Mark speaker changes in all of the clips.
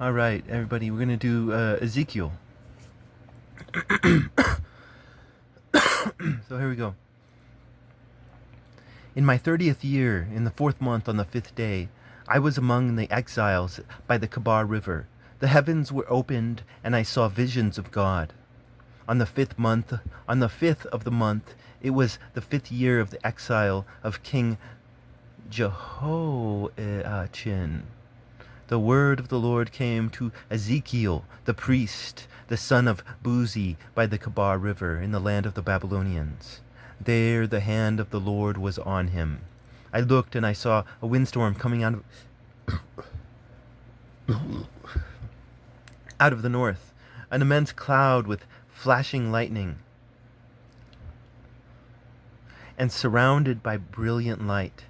Speaker 1: All right, everybody, we're going to do Ezekiel. So here we go. In my 30th year, in the 4th month on the 5th day, I was among the exiles by the Kabar River. The heavens were opened, and I saw visions of God. On the 5th month, on the 5th of the month, it was the 5th year of the exile of King Jehoiachin. The word of the Lord came to Ezekiel, the priest, the son of Buzi, by the Kabar River, in the land of the Babylonians. There the hand of the Lord was on him. I looked, and I saw a windstorm coming out of the north, an immense cloud with flashing lightning, and surrounded by brilliant light.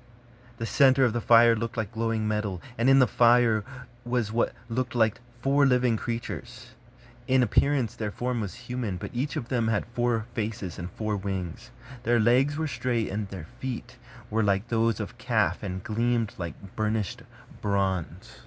Speaker 1: The center of the fire looked like glowing metal, and in the fire was what looked like 4 living creatures. In appearance, their form was human, but each of them had 4 faces and 4 wings. Their legs were straight, and their feet were like those of calf and gleamed like burnished bronze.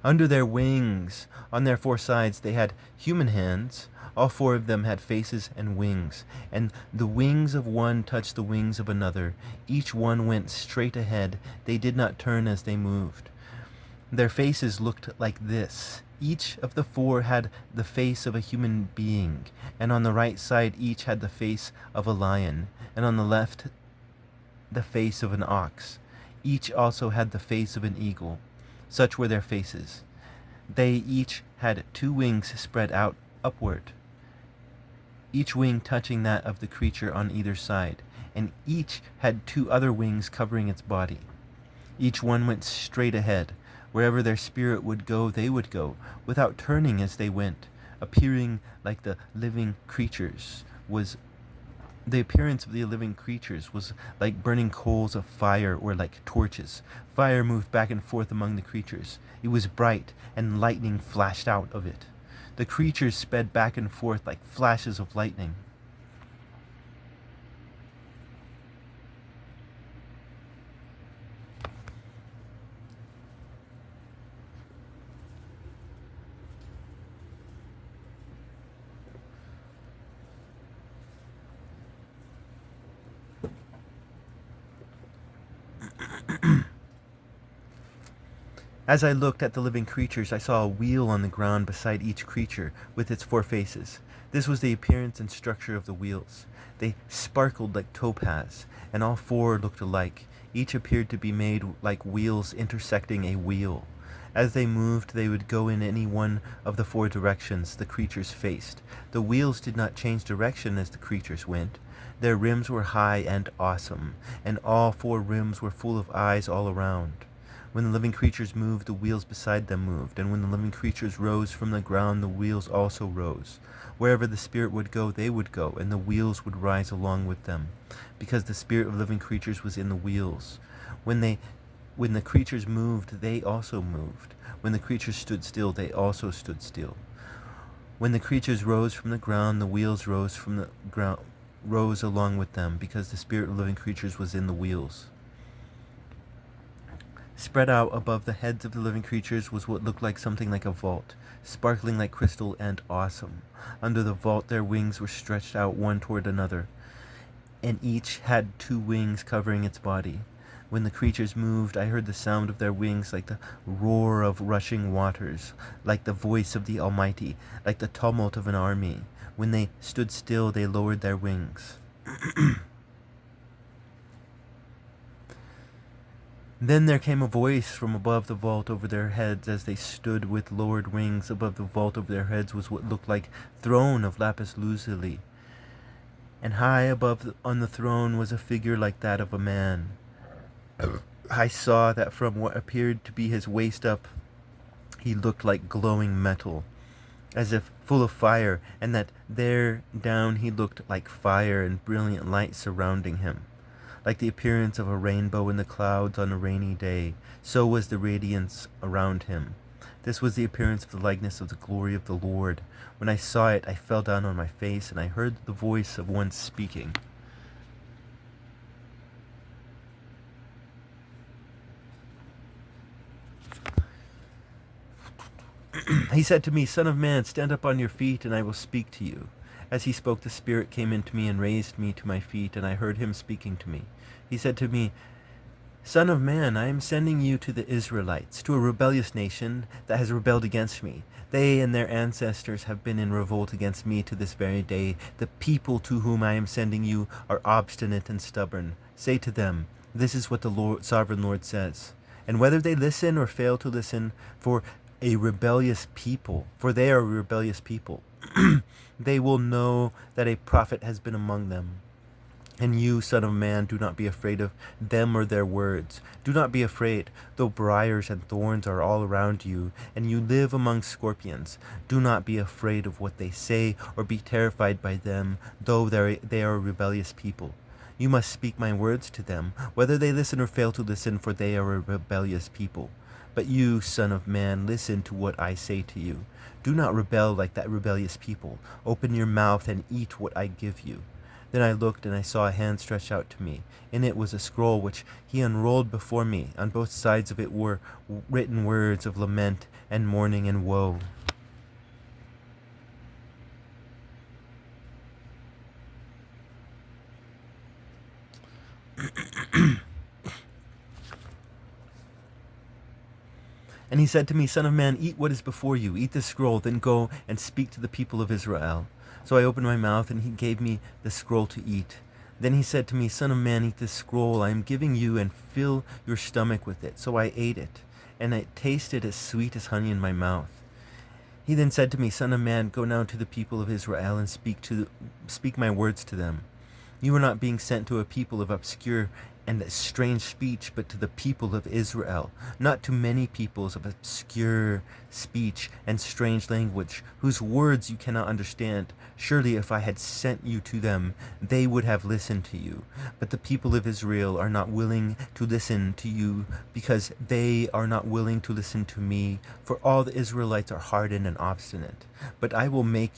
Speaker 1: Under their wings, on their 4 sides, they had human hands. All 4 of them had faces and wings, and the wings of one touched the wings of another. Each one went straight ahead. They did not turn as they moved. Their faces looked like this. Each of the 4 had the face of a human being, and on the right side each had the face of a lion, and on the left the face of an ox. Each also had the face of an eagle. Such were their faces. They each had 2 wings spread out upward, each wing touching that of the creature on either side, and each had 2 other wings covering its body. Each one went straight ahead. Wherever their spirit would go, they would go, without turning as they went. Appearing like the living creatures was The appearance of the living creatures was like burning coals of fire or like torches. Fire moved back and forth among the creatures. It was bright, and lightning flashed out of it. The creatures sped back and forth like flashes of lightning. As I looked at the living creatures, I saw a wheel on the ground beside each creature, with its 4 faces. This was the appearance and structure of the wheels. They sparkled like topaz, and all 4 looked alike. Each appeared to be made like wheels intersecting a wheel. As they moved, they would go in any one of the 4 directions the creatures faced. The wheels did not change direction as the creatures went. Their rims were high and awesome, and all 4 rims were full of eyes all around. When the living creatures moved, the wheels beside them moved, and when the living creatures rose from the ground, the wheels also rose. Wherever the spirit would go, they would go, and the wheels would rise along with them, because the spirit of living creatures was in the wheels. When the creatures moved, they also moved. When the creatures stood still, they also stood still. When the creatures rose from the ground, the wheels rose along with them, because the spirit of living creatures was in the wheels. Spread out above the heads of the living creatures was what looked like something like a vault, sparkling like crystal and awesome. Under the vault their wings were stretched out one toward another, and each had 2 wings covering its body. When the creatures moved, I heard the sound of their wings like the roar of rushing waters, like the voice of the Almighty, like the tumult of an army. When they stood still, they lowered their wings. Then there came a voice from above the vault over their heads as they stood with lowered wings. Above the vault over their heads was what looked like throne of lapis lazuli, and high above on the throne was a figure like that of a man. I saw that from what appeared to be his waist up, he looked like glowing metal, as if full of fire, and that there down he looked like fire and brilliant light surrounding him. Like the appearance of a rainbow in the clouds on a rainy day, so was the radiance around him. This was the appearance of the likeness of the glory of the Lord. When I saw it, I fell down on my face, and I heard the voice of one speaking. He said to me, Son of man, stand up on your feet, and I will speak to you. As he spoke, the Spirit came into me and raised me to my feet, and I heard him speaking to me. He said to me, Son of man, I am sending you to the Israelites, to a rebellious nation that has rebelled against me. They and their ancestors have been in revolt against me to this very day. The people to whom I am sending you are obstinate and stubborn. Say to them, this is what the sovereign Lord says. And whether they listen or fail to listen, for they are a rebellious people, they will know that a prophet has been among them. And you, son of man, do not be afraid of them or their words. Do not be afraid, though briars and thorns are all around you, and you live among scorpions. Do not be afraid of what they say, or be terrified by them, though they are a rebellious people. You must speak my words to them, whether they listen or fail to listen, for they are a rebellious people. But you, son of man, listen to what I say to you. Do not rebel like that rebellious people. Open your mouth and eat what I give you. Then I looked, and I saw a hand stretched out to me. In it was a scroll which he unrolled before me. On both sides of it were written words of lament and mourning and woe. And he said to me, Son of man, eat what is before you. Eat the scroll, then go and speak to the people of Israel. So I opened my mouth, and he gave me the scroll to eat. Then he said to me, Son of man, eat this scroll I am giving you, and fill your stomach with it. So I ate it, and it tasted as sweet as honey in my mouth. He then said to me, Son of man, go now to the people of Israel and speak my words to them. You are not being sent to a people of obscure and strange speech, but to the people of Israel, not to many peoples of obscure speech and strange language, whose words you cannot understand. Surely if I had sent you to them, they would have listened to you. But the people of Israel are not willing to listen to you, because they are not willing to listen to me, for all the Israelites are hardened and obstinate. But I will make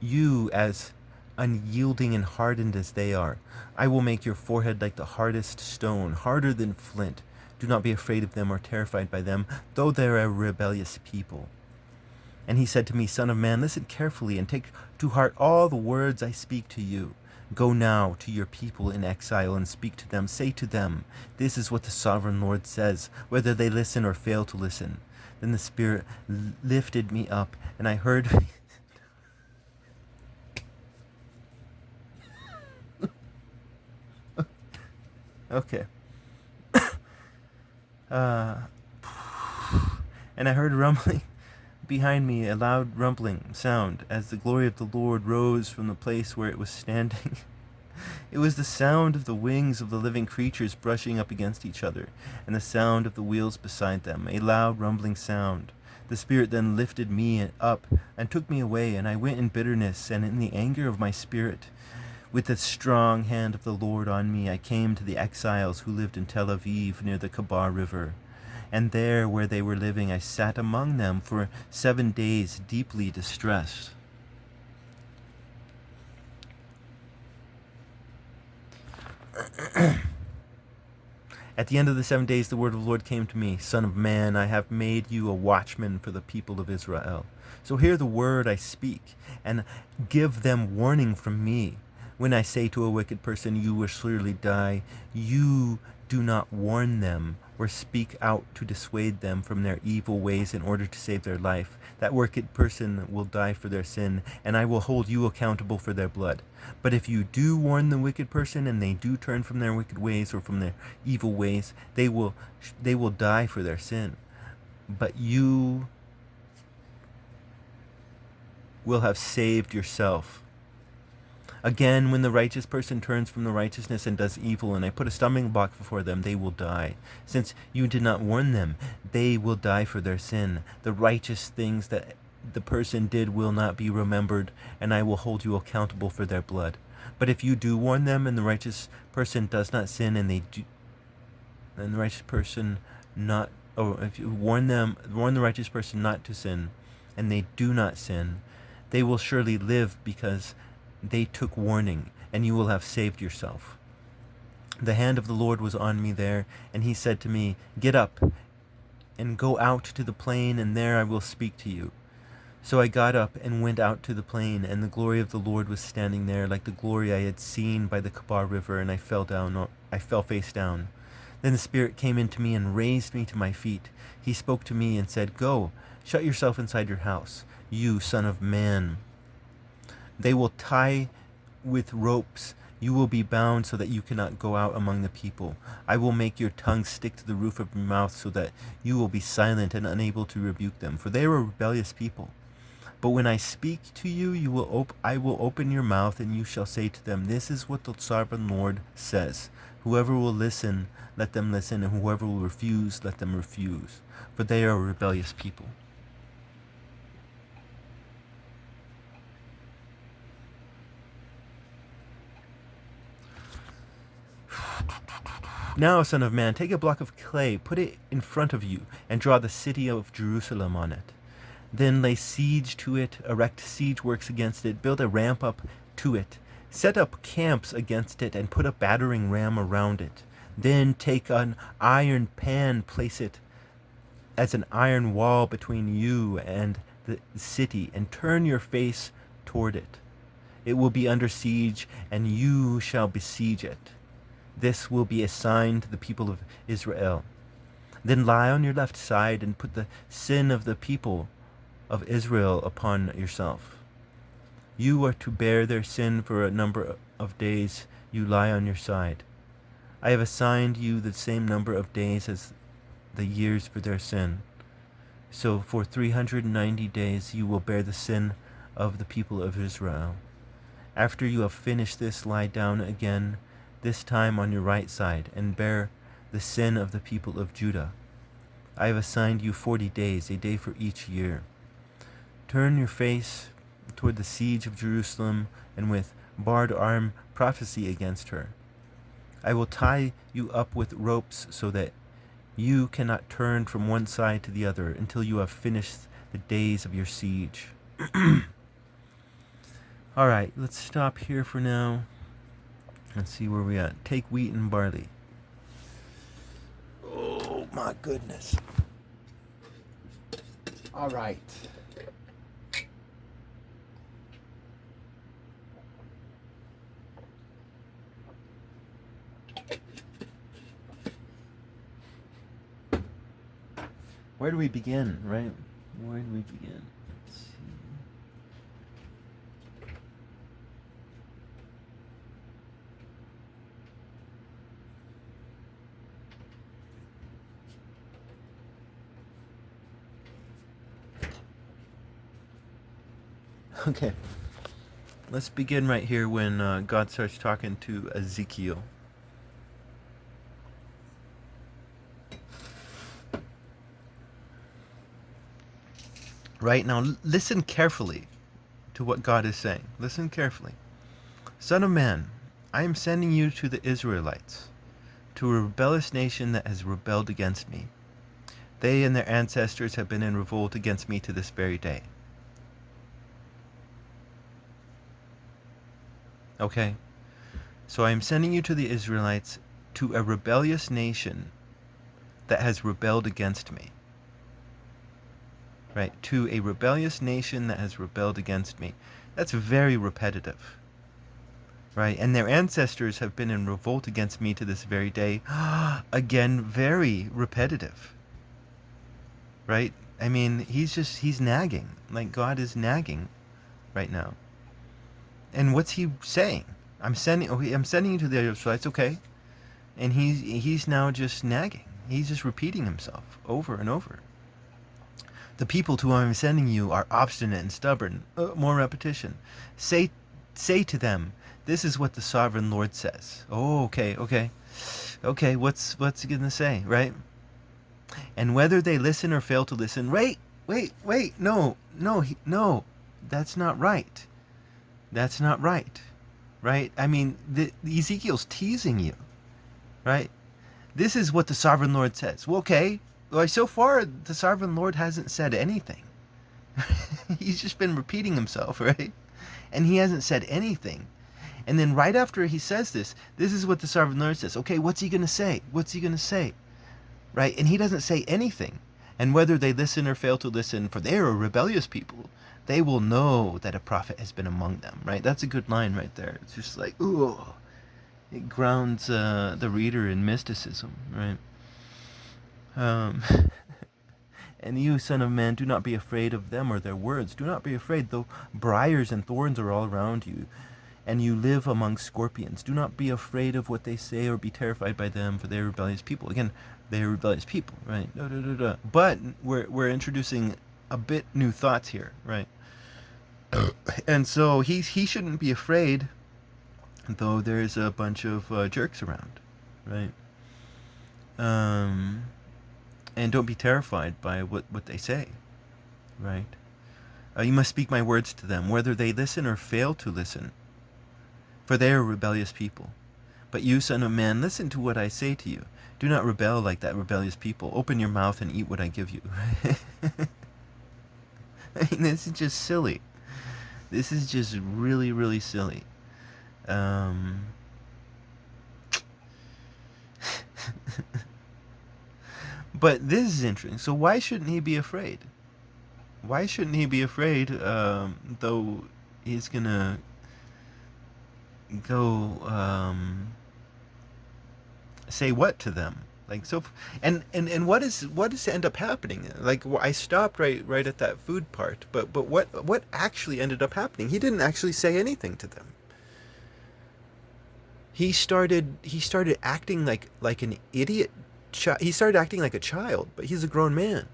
Speaker 1: you as unyielding and hardened as they are. I will make your forehead like the hardest stone, harder than flint. Do not be afraid of them or terrified by them, though they are a rebellious people. And he said to me, Son of man, listen carefully and take to heart all the words I speak to you. Go now to your people in exile and speak to them. Say to them, this is what the sovereign Lord says, whether they listen or fail to listen. Then the Spirit lifted me up, and I heard Okay. And I heard rumbling behind me, a loud rumbling sound, as the glory of the Lord rose from the place where it was standing. It was the sound of the wings of the living creatures brushing up against each other, and the sound of the wheels beside them, a loud rumbling sound. The Spirit then lifted me up and took me away, and I went in bitterness and in the anger of my spirit. With the strong hand of the Lord on me, I came to the exiles who lived in Tel Aviv near the Kabar River. And there, where they were living, I sat among them for 7 days, deeply distressed. At the end of the 7 days, the word of the Lord came to me, Son of man, I have made you a watchman for the people of Israel. So hear the word I speak, and give them warning from me. When I say to a wicked person, you will surely die, you do not warn them or speak out to dissuade them from their evil ways in order to save their life. That wicked person will die for their sin, and I will hold you accountable for their blood. But if you do warn the wicked person, and they do turn from their wicked ways or from their evil ways, they will die for their sin. But you will have saved yourself. Again, when the righteous person turns from the righteousness and does evil, and I put a stumbling block before them, they will die. Since you did not warn them, they will die for their sin. The righteous things that the person did will not be remembered, and I will hold you accountable for their blood. But if you do warn them, and the righteous person does not sin, and the righteous person not or if you warn the righteous person not to sin, and they do not sin, they will surely live because they took warning, and you will have saved yourself. The hand of the Lord was on me there, and he said to me, Get up and go out to the plain, and there I will speak to you. So I got up and went out to the plain, and the glory of the Lord was standing there, like the glory I had seen by the Kabar River, and I fell face down. Then the Spirit came into me and raised me to my feet. He spoke to me and said, Go, shut yourself inside your house, you son of man. They will tie with ropes. You will be bound so that you cannot go out among the people. I will make your tongue stick to the roof of your mouth so that you will be silent and unable to rebuke them, for they are a rebellious people. But when I speak to you, I will open your mouth, and you shall say to them, This is what the sovereign Lord says. Whoever will listen, let them listen, and whoever will refuse, let them refuse, for they are a rebellious people. Now, son of man, take a block of clay, put it in front of you, and draw the city of Jerusalem on it. Then lay siege to it, erect siege works against it, build a ramp up to it, set up camps against it, and put a battering ram around it. Then take an iron pan, place it as an iron wall between you and the city, and turn your face toward it. It will be under siege, and you shall besiege it. This will be a sign to the people of Israel. Then lie on your left side and put the sin of the people of Israel upon yourself. You are to bear their sin for a number of days you lie on your side. I have assigned you the same number of days as the years for their sin. So for 390 days you will bear the sin of the people of Israel. After you have finished this, lie down again, this time on your right side, and bear the sin of the people of Judah. I have assigned you 40 days, a day for each year. Turn your face toward the siege of Jerusalem, and with bared arm prophesy against her. I will tie you up with ropes so that you cannot turn from one side to the other until you have finished the days of your siege. All right, let's stop here for now. Let's see where we're at. Take wheat and barley. Oh, my goodness. All right. Where do we begin, right? Where do we begin? Let's see. Okay, let's begin right here when God starts talking to Ezekiel. Right now, listen carefully to what God is saying. Listen carefully. Son of man, I am sending you to the Israelites, to a rebellious nation that has rebelled against me. They and their ancestors have been in revolt against me to this very day. Okay, so I am sending you to the Israelites, to a rebellious nation that has rebelled against me. Right, to a rebellious nation that has rebelled against me. That's very repetitive. Right, and their ancestors have been in revolt against me to this very day. Again, very repetitive. Right, I mean, he's nagging. Like, God is nagging right now. And what's he saying? I'm sending you to the Israelites, okay? And he's now just nagging. He's just repeating himself over and over. The people to whom I'm sending you are obstinate and stubborn. More repetition. Say to them, this is what the sovereign Lord says. Oh, okay. Okay, what's he gonna say, right? And whether they listen or fail to listen, wait, no, that's not right. That's not right, right? I mean, Ezekiel's teasing you, right? This is what the sovereign Lord says. Well, okay, Like, so far, the sovereign Lord hasn't said anything. He's just been repeating himself, right? And he hasn't said anything. And then right after he says this is what the sovereign Lord says. Okay, what's he going to say? What's he going to say? Right? And he doesn't say anything. And whether they listen or fail to listen, for they are a rebellious people, they will know that a prophet has been among them, right? That's a good line right there. It's just like, ooh, it grounds the reader in mysticism, right? Um, and you, son of man, do not be afraid of them or their words. Do not be afraid, though briars and thorns are all around you, and you live among scorpions. Do not be afraid of what they say or be terrified by them, for they are rebellious people. Again, they are rebellious people, right? Da, da, da, da. But we're introducing a bit new thoughts here, right? And so he shouldn't be afraid, though there's a bunch of jerks around, right? Um, and don't be terrified by what they say, right? You must speak my words to them, whether they listen or fail to listen, for they are rebellious people. But you, son of man, listen to what I say to you. Do not rebel like that rebellious people. Open your mouth and eat what I give you. I mean, this is just silly. This is just really, really silly. But this is interesting. So why shouldn't he be afraid? Why shouldn't he be afraid, though he's going to go say what to them? Like, so, and what does end up happening? Like, I stopped right at that food part, but what actually ended up happening? He didn't actually say anything to them. He started acting like an idiot. He started acting like a child, but he's a grown man.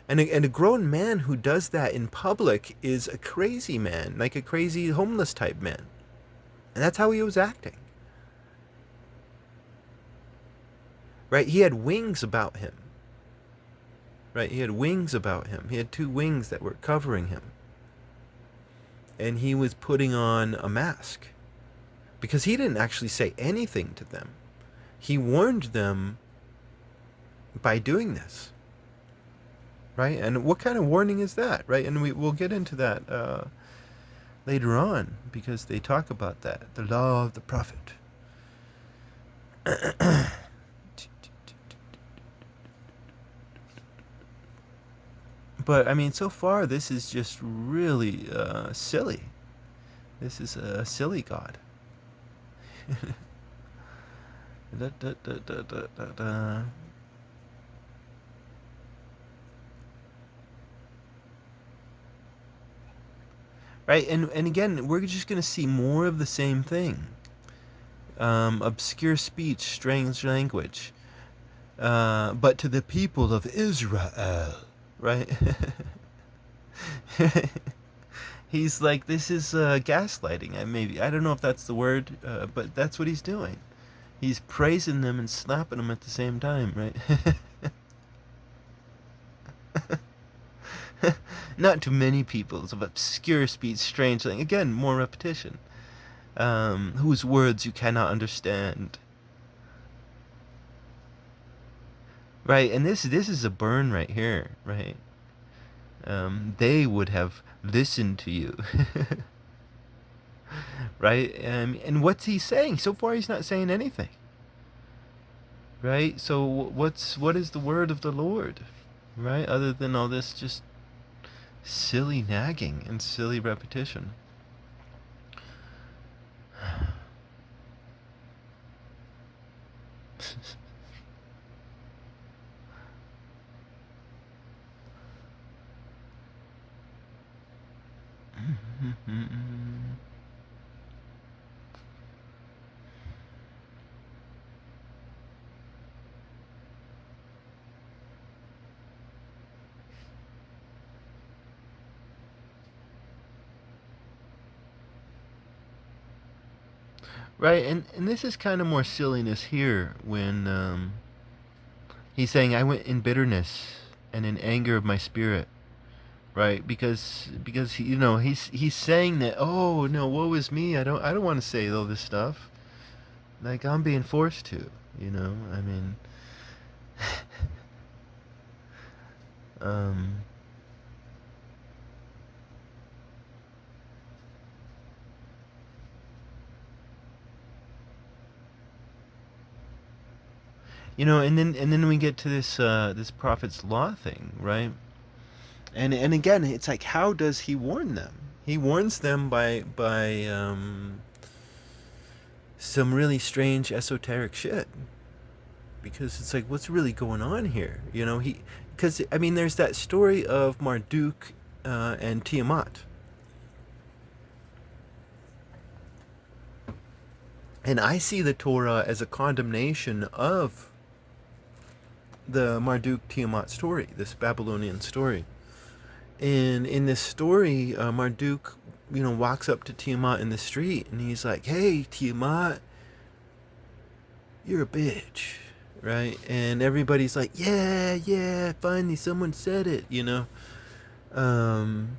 Speaker 1: And a grown man who does that in public is a crazy man, like a crazy homeless type man. And that's how he was acting. Right? He had wings about him. Right? He had wings about him. He had two wings that were covering him. And he was putting on a mask. Because he didn't actually say anything to them. He warned them by doing this. Right? And what kind of warning is that? Right? And we'll get into that later on, because they talk about that. The law of the prophet. But, I mean, so far, this is just really silly. This is a silly God. Da, da, da, da, da, da, da. Right, and again, we're just going to see more of the same thing. Obscure speech, strange language. But to the people of Israel, right? He's like, this is gaslighting. Maybe, I don't know if that's the word, but that's what he's doing. He's praising them and slapping them at the same time, right? Not to many peoples of obscure speech, strange language. Again, more repetition. Whose words you cannot understand. Right, and this is a burn right here, right? They would have listened to you. Right? And what's he saying? So far he's not saying anything. Right? So what is the word of the Lord? Right? Other than all this just silly nagging and silly repetition. Right, and this is kind of more silliness here when he's saying, I went in bitterness and in anger of my spirit. Right, because he's saying that, oh no, woe is me. I don't want to say all this stuff. Like, I'm being forced to. I mean, Um, and then we get to this prophet's law thing, right? And again, it's like, how does he warn them? He warns them by some really strange esoteric shit, because it's like, what's really going on here? Because I mean, there's that story of Marduk and Tiamat, and I see the Torah as a condemnation of the Marduk Tiamat story, this Babylonian story. And in this story, Marduk, walks up to Tiamat in the street, and he's like, "Hey, Tiamat, you're a bitch." Right? And everybody's like, "Yeah, yeah, finally someone said it." Um,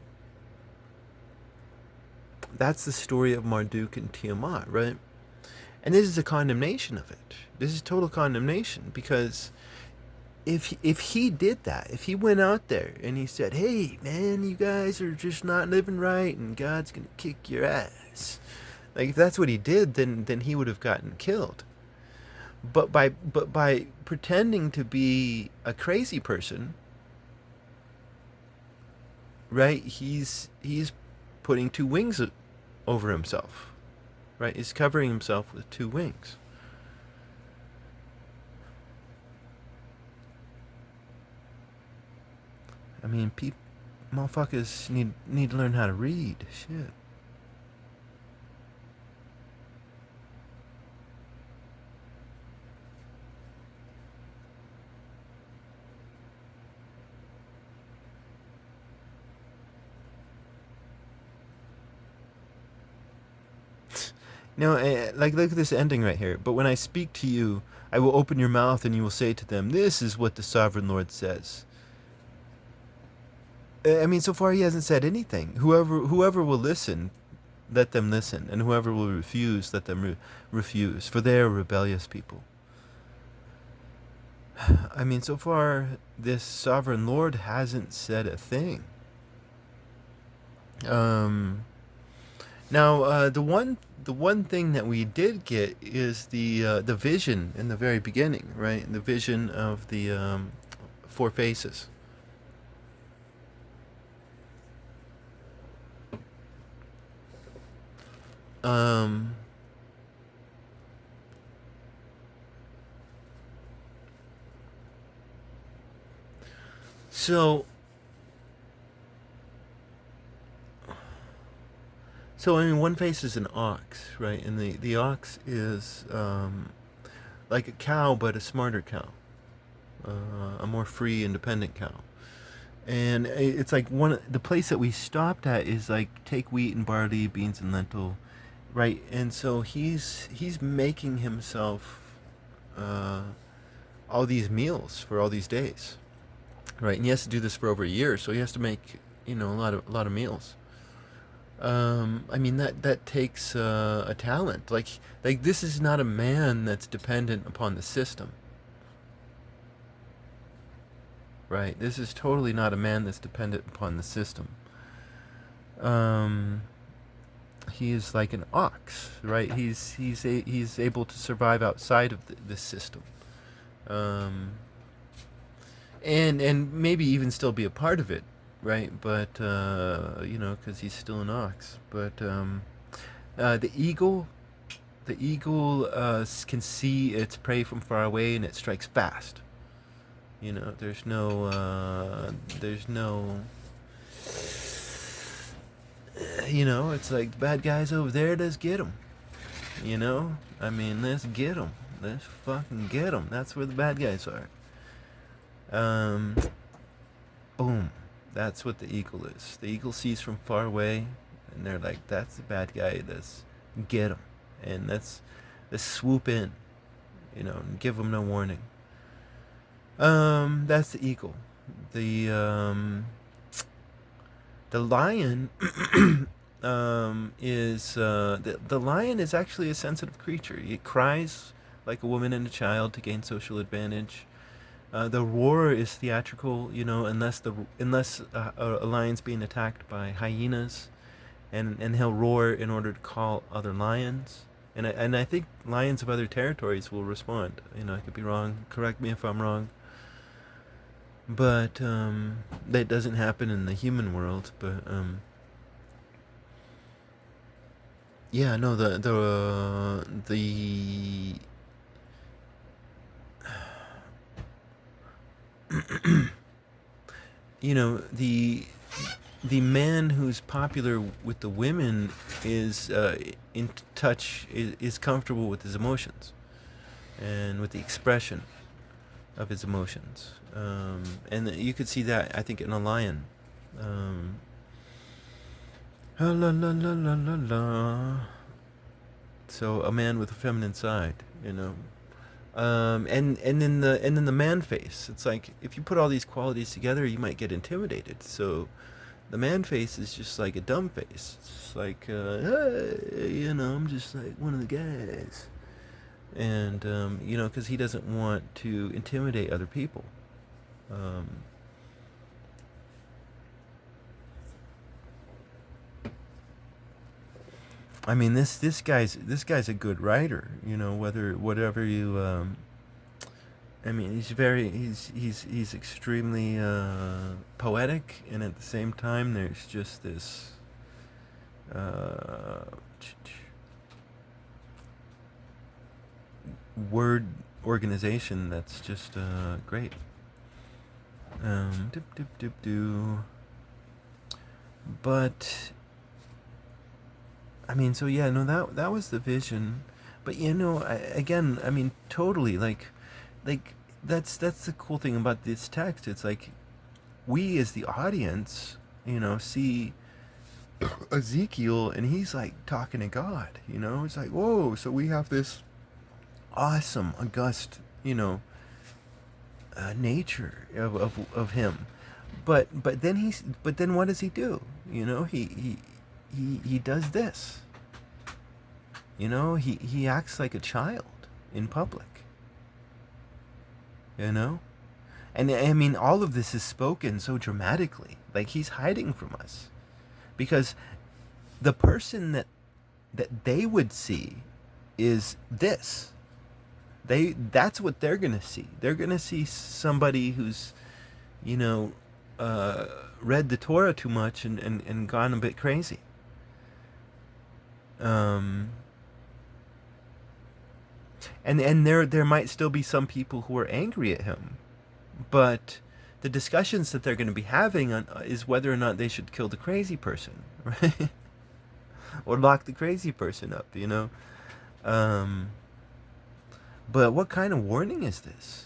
Speaker 1: that's the story of Marduk and Tiamat, right? And this is a condemnation of it. This is total condemnation, because if he did that, if he went out there and he said, "Hey, man, you guys are just not living right, and God's gonna kick your ass," like, if that's what he did, then he would have gotten killed. But by pretending to be a crazy person, right? He's putting two wings over himself, right? He's covering himself with two wings. I mean, motherfuckers need to learn how to read. Shit. No, like, look at this ending right here. "But when I speak to you, I will open your mouth, and you will say to them, 'This is what the sovereign Lord says.'" I mean, so far he hasn't said anything. Whoever will listen, let them listen, and whoever will refuse, let them refuse, for they are rebellious people. I mean, so far this sovereign Lord hasn't said a thing. Um, Now, the one thing that we did get is the vision in the very beginning, right? The vision of the four faces. Um, so I mean, one face is an ox, right? And the ox is like a cow, but a smarter cow, a more free, independent cow. And it's like, the place that we stopped at is like, take wheat and barley, beans and lentil, right? And so he's making himself uh, all these meals for all these days, right? And he has to do this for over a year, so he has to make, a lot of meals. I mean, that takes a talent. Like, this is not a man that's dependent upon the system, right? This is totally not a man that's dependent upon the system. Um, he is like an ox, right? He's able to survive outside of this system, um, and maybe even still be a part of it, right? But because he's still an ox. But the eagle, can see its prey from far away, and it strikes fast. There's no. It's like, the bad guys over there. Let's get them. I mean, let's get them. Let's fucking get them. That's where the bad guys are. Um, Boom. That's what the eagle is. The eagle sees from far away, and they're like, "That's the bad guy. Let's get him." And let's swoop in, and give him no warning. That's the eagle. The lion is the lion is actually a sensitive creature. It cries like a woman and a child to gain social advantage. The roar is theatrical, unless a lion's being attacked by hyenas, and he'll roar in order to call other lions. And I think lions of other territories will respond. I could be wrong. Correct me if I'm wrong. But that doesn't happen in the human world. But yeah, no, the the man who's popular with the women is in touch, is comfortable with his emotions and with the expression of his emotions. And you could see that, I think, in a lion. La la la la la la. So a man with a feminine side. And then the man face. It's like, if you put all these qualities together, you might get intimidated. So the man face is just like a dumb face. It's like, hey, I'm just like one of the guys. And because he doesn't want to intimidate other people. Um, I mean, this guy's a good writer. Whatever you. I mean, he's extremely poetic, and at the same time, there's just this uh, word organization that's just great. Dip, dip, dip, do. But I mean, so yeah, no, that was the vision. But again, I mean, totally, like that's the cool thing about this text. It's like, we as the audience, see Ezekiel, and he's like talking to God. It's like, whoa, so we have this awesome, august, nature of him. But then what does he do? He does this. He acts like a child in public. And I mean, all of this is spoken so dramatically, like he's hiding from us, because the person that they would see is this. That's what they're gonna see. They're gonna see somebody who's, read the Torah too much, and gone a bit crazy. Um, and there might still be some people who are angry at him, but the discussions that they're going to be having is whether or not they should kill the crazy person, right? Or lock the crazy person up. Um, but what kind of warning is this?